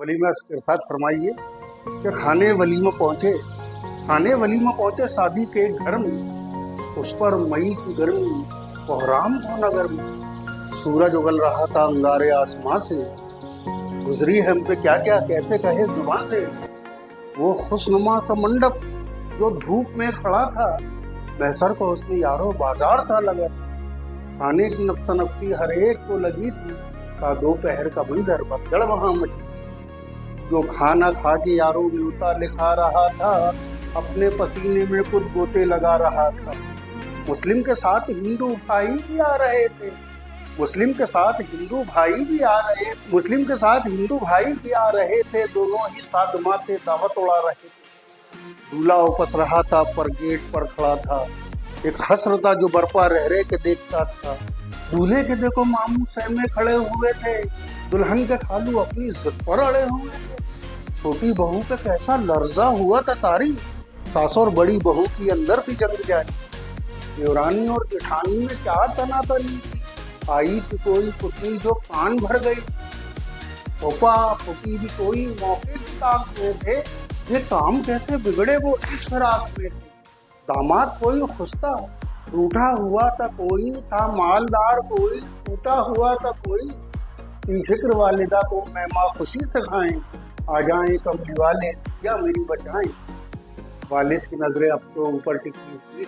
वलीमा इरशाद फरमाइए कि खाने वलीमा पहुंचे शादी के घर में, उस पर मई की गर्मी, कोहराम था नगर में। सूरज उगल रहा था अंगारे आसमां से, गुजरी है हम पे क्या क्या कैसे कहे जुबां से। वो खुशनुमा सा मंडप जो धूप में खड़ा था, बहसर को उसकी यारो बाजार सा लगा। खाने की नक्शा नक्शी हर एक को लगी थी, का दोपहर का मंजर भगदड़ वहां मची। जो खाना खा के यारों न्योता लिखा रहा था, अपने पसीने में खुद गोते लगा रहा था। मुस्लिम के साथ हिंदू भाई भी आ रहे थे, मुस्लिम के साथ हिंदू भाई भी आ रहे थे, दोनों ही साथ माथे दावत उड़ा रहे थे। दूल्हा उपस रहा था पर गेट पर खड़ा था, एक हस्र था जो बरपा रह रहे के देखता था। दूल्हे के देखो मामू सहमे खड़े हुए थे, दुल्हन के खालू अपनी जिद पर अड़े हुए थे। छोटी बहू पे कैसा लर्जा हुआ था तारी, सास और बड़ी बहू की अंदर थी जंग जारी। देवरानी और जेठानी में क्या तनातनी थी, आई थी कोई पुतली जो कान भर गई। पोपा पोपी भी कोई मौके की ताक में थे, ये काम कैसे बिगड़े वो इस फिराक में थे। दामाद कोई खुशता रूठा हुआ था, कोई था मालदार, कोई टूटा हुआ था, कोई फिक्र वालिदा को मैं माँ खुशी से खाएं, आ जाएं कमली वाले या मेरी बचाएं। वालिद की नजरें अब तो ऊपर टिकी हुई थी,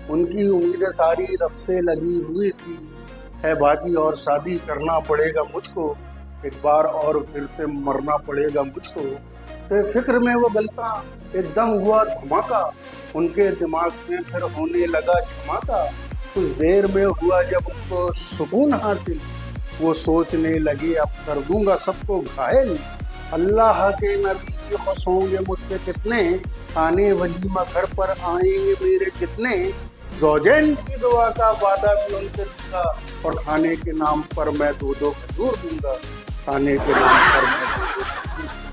उनकी उम्मीदें सारी रब से लगी हुई थी। है बाकी और शादी करना पड़ेगा मुझको, एक बार और फिर से मरना पड़ेगा मुझको। तो फिक्र में वो गलता एकदम हुआ धमाका, उनके दिमाग में फिर होने लगा धमाका। कुछ देर में हुआ जब उनको सुकून हासिल, वो सोचने लगे अब कर दूंगा सबको घायल। अल्लाह के नबी की खुश होंगे मुझसे कितने, खाने वलीमा घर पर आएंगे मेरे कितने। ज़ौजैन की दुआ का वादा भी उनसे लूंगा, और खाने के नाम पर मैं दो खजूर दूंगा, खाने के नाम पर मैं दो खजूर दूंगा।